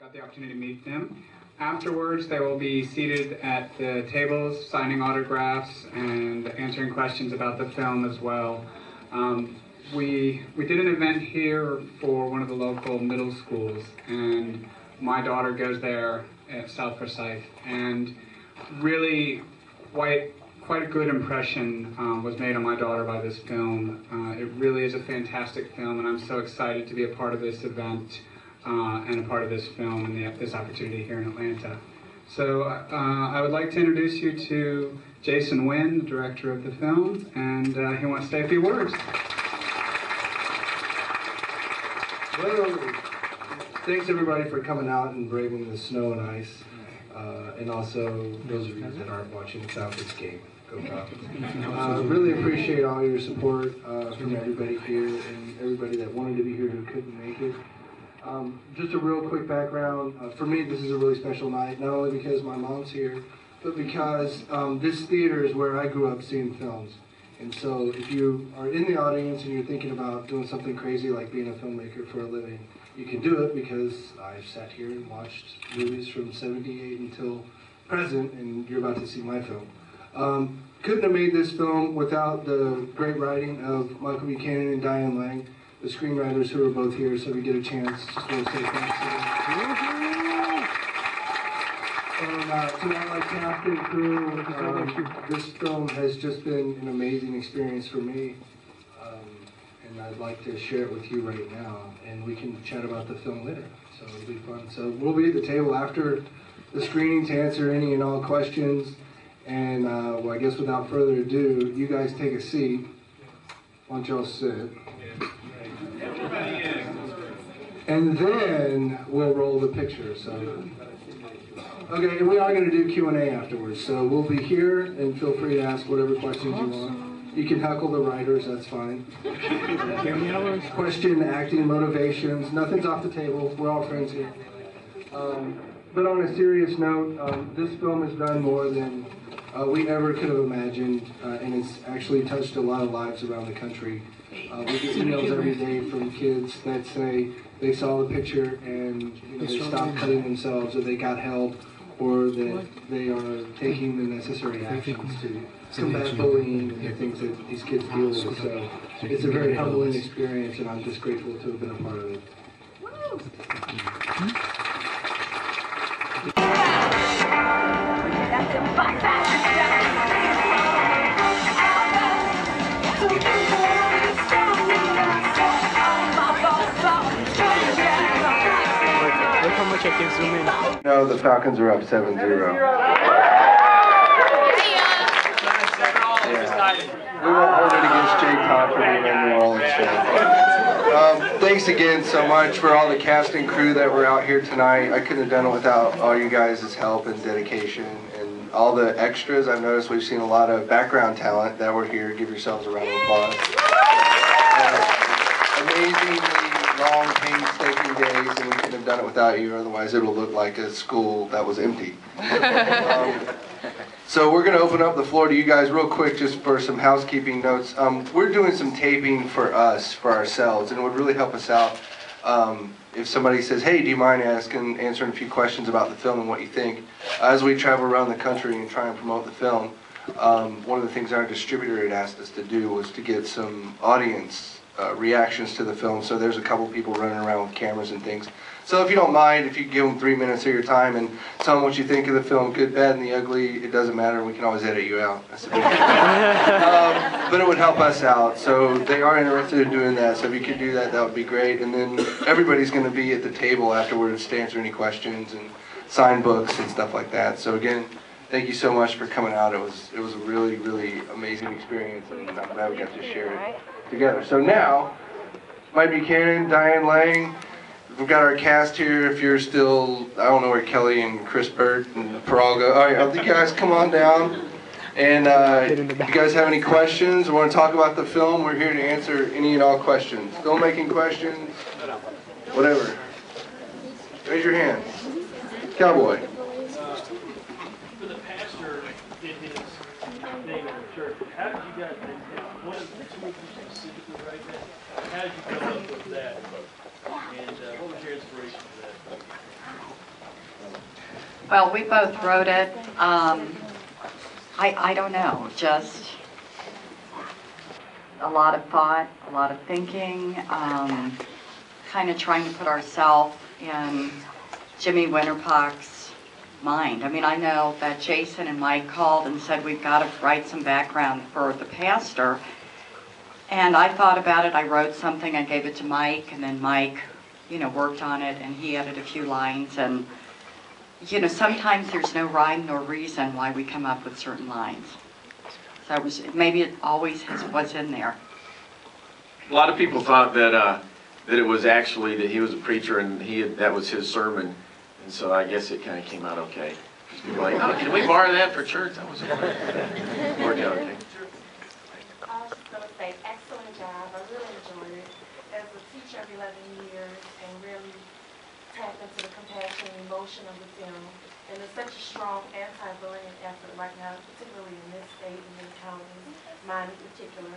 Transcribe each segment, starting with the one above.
got the opportunity to meet them. Afterwards, they will be seated at the tables, signing autographs and answering questions about the film as well. We did an event here for one of the local middle schools, and my daughter goes there at South Forsyth, and really quite a good impression was made on my daughter by this film. It really is a fantastic film, and I'm so excited to be a part of this event and a part of this film and this opportunity here in Atlanta. So I would like to introduce you to Jason Wynn, the director of the film, and he wants to say a few words. Well, thanks everybody for coming out and braving the snow and ice, and also those of you that aren't watching the Falcons game. Go Falcons. Really appreciate all your support from everybody here and everybody that wanted to be here who couldn't make it. Just a real quick background. For me, this is a really special night, not only because my mom's here, but because this theater is where I grew up seeing films. And so if you are in the audience and you're thinking about doing something crazy like being a filmmaker for a living, you can do it because I've sat here and watched movies from '78 until present, and you're about to see my film. Couldn't have made this film without the great writing of Michael Buchanan and Diane Lang, the screenwriters who are both here, so we get a chance just want to say thanks to them. To all my cast and crew, this film has just been an amazing experience for me, and I'd like to share it with you right now, and we can chat about the film later, so it'll be fun. So we'll be at the table after the screening to answer any and all questions, and well, I guess without further ado, you guys take a seat. Why don't y'all sit? And then we'll roll the picture. So, okay, and we are going to do Q&A afterwards. So we'll be here, and feel free to ask whatever questions you want. You can heckle the writers, that's fine. Question, acting, motivations, nothing's off the table. We're all friends here. But on a serious note, this film has done more than we ever could have imagined, and it's actually touched a lot of lives around the country. We get emails every day from kids that say they saw the picture and they stopped cutting themselves, or they got help, or that they are taking the necessary actions to combat bullying and the things that these kids deal with. So it's a very humbling experience, and I'm just grateful to have been a part of it. I can zoom in. No, the Falcons are up 7-0. We won't hold it against Jake Todd for being in New Orleans fan. Thanks again so much for all the cast and crew that were out here tonight. I couldn't have done it without all you guys' help and dedication, and all the extras. I've noticed we've seen a lot of background talent that were here. Give yourselves a round of applause. Amazingly long, painstaking days, and we couldn't have done it without you, otherwise it'll look like a school that was empty. So we're going to open up the floor to you guys real quick just for some housekeeping notes. We're doing some taping for us, for ourselves, and it would really help us out if somebody says, hey, do you mind answering a few questions about the film and what you think? As we travel around the country and try and promote the film, one of the things our distributor had asked us to do was to get some audience reactions to the film. So there's a couple people running around with cameras and things. So if you don't mind, if you give them 3 minutes of your time and tell them what you think of the film, good, bad, and the ugly, it doesn't matter. We can always edit you out. That's a big but it would help us out. So they are interested in doing that. So if you could do that, that would be great. And then everybody's going to be at the table afterwards to answer any questions and sign books and stuff like that. So again, thank you so much for coming out. It was a really, really amazing experience, and I'm glad we got to share it together. So now, Mike Buchanan, Diane Lang, we've got our cast here. If you're still, I don't know where Kelly and Chris Burt and Peral go. All right, I think you guys come on down. And if you guys have any questions or want to talk about the film, we're here to answer any and all questions. Filmmaking questions, whatever. Raise your hand. Cowboy. For the pastor in his name of the church, how did you guys, one of the two of you specifically right now, how did you come up with that? And what was your inspiration for that? Well, we both wrote it. I don't know, just a lot of thought, a lot of thinking, kind of trying to put ourselves in Jimmy Winterpock's mind. I mean, I know that Jason and Mike called and said we've got to write some background for the pastor. And I thought about it, I wrote something, I gave it to Mike, and then Mike, worked on it, and he added a few lines. And, sometimes there's no rhyme nor reason why we come up with certain lines. So maybe it always was in there. A lot of people thought that it was actually that he was a preacher and that was his sermon, and so I guess it kind of came out okay. People were like, oh, can we borrow that for church? That was okay. Worked out okay. I was just going to say, excellent job. I really enjoyed it. As a teacher of 11 years and really tap into the compassion and emotion of the film. And it's such a strong anti-bullying effort right now, particularly in this state and this county, mine in particular.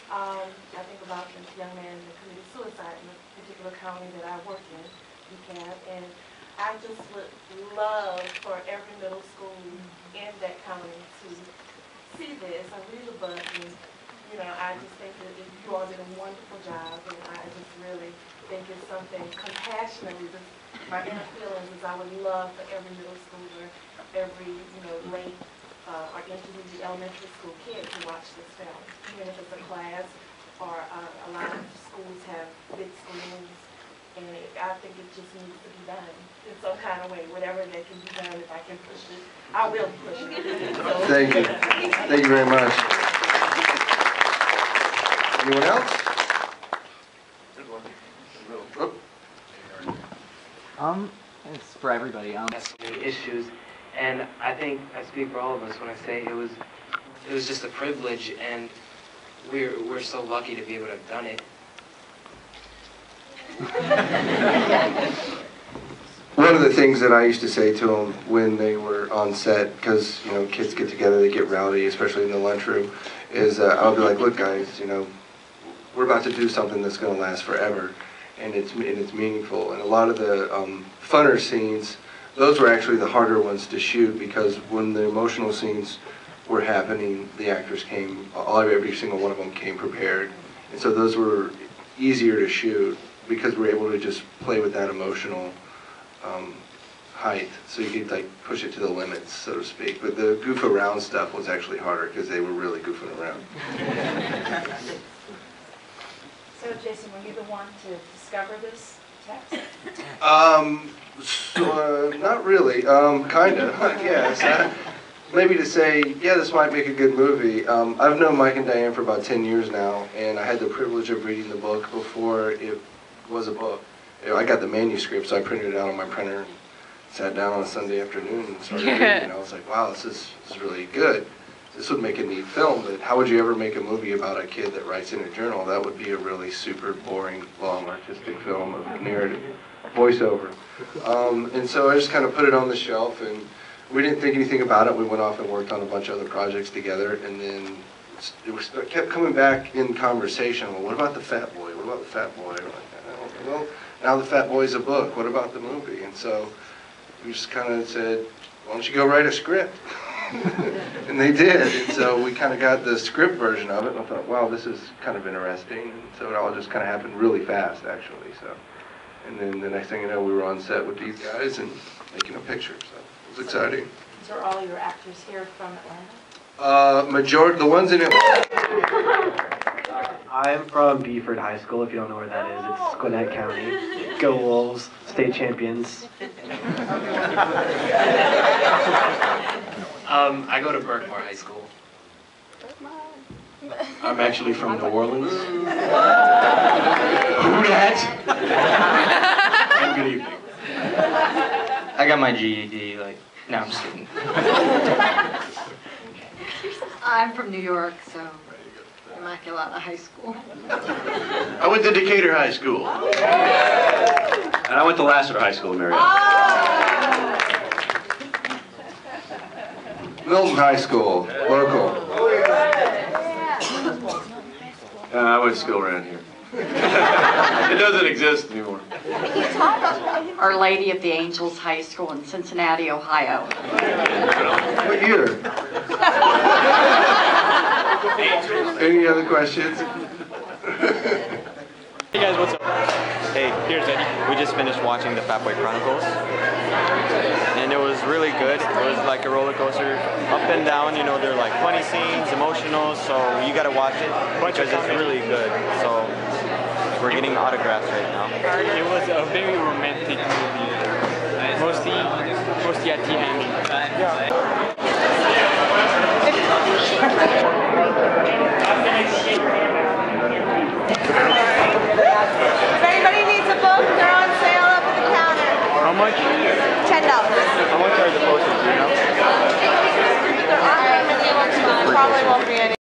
I think about this young man that committed suicide in the particular county that I work in, DeKalb, and I just would love for every middle school in that county to see this and read the book. And, I just think that you all did a wonderful job, and I just really think it's something compassionately. My inner feelings is I would love for every middle schooler, every late or intermediate elementary school kid to watch this film, even if it's a class or a lot of schools have big screens. And I think it just needs to be done in some kind of way, whatever they can be done. If I can push it, I will push it. So. Thank you. Thank you very much. Anyone else? It's for everybody. Has so many issues, and I think I speak for all of us when I say it was just a privilege, and we're so lucky to be able to have done it. One of the things that I used to say to them when they were on set, because kids get together, they get rowdy, especially in the lunchroom, is I'll be like, look guys, we're about to do something that's going to last forever, and it's meaningful. And a lot of the funner scenes, those were actually the harder ones to shoot, because when the emotional scenes were happening, the actors came, every single one of them came prepared, and so those were easier to shoot because we're able to just play with that emotional height, so you could push it to the limits, so to speak. But the goof around stuff was actually harder because they were really goofing around. So, Jason, were you the one to discover this text? Not really. Kinda, yes. Maybe to say, yeah, this might make a good movie. I've known Mike and Diane for about 10 years now, and I had the privilege of reading the book before it was a book. I got the manuscript, so I printed it out on my printer and sat down on a Sunday afternoon and started reading. I was like, wow, this is really good. This would make a neat film, but how would you ever make a movie about a kid that writes in a journal? That would be a really super boring, long, artistic film of narrative voiceover. And so I just kind of put it on the shelf, and we didn't think anything about it. We went off and worked on a bunch of other projects together, and then it kept coming back in conversation. Well, what about the Fat Boy? What about the Fat Boy? We're like, well, now the Fat Boy's a book. What about the movie? And so we just kind of said, why don't you go write a script? And they did, and so we kind of got the script version of it, and I thought, wow, this is kind of interesting, and so it all just kind of happened really fast, actually. So, and then the next thing you know, we were on set with these guys and making a picture, so it was exciting. So are all your actors here from Atlanta? The ones in Atlanta. I'm from Beaufort High School, if you don't know where that is. It's Gwinnett County. Go Wolves, state champions. I go to Berkmore High School. I'm actually from New Orleans. Who that? And good evening. I got my GED, no, I'm just kidding. I'm from New York, so Immaculata High School. I went to Decatur High School. And I went to Lassiter High School in Marietta. Milton High School, local. I went to school around here. It doesn't exist anymore. Our Lady of the Angels High School in Cincinnati, Ohio. What year? Any other questions? Hey guys, what's up? Hey, here's Eddie. We just finished watching the Fat Boy Chronicles, and it was really good. It was like a roller coaster, up and down. You know, they're like funny scenes, emotional. So you gotta watch it because it's really good. So we're getting autographs right now. It was a very romantic movie, mostly at the end. Yeah. If anybody needs a book, they're on sale up at the counter. How much? $10. How much are the posters? Do you know? There aren't that many of them, so there probably won't be any.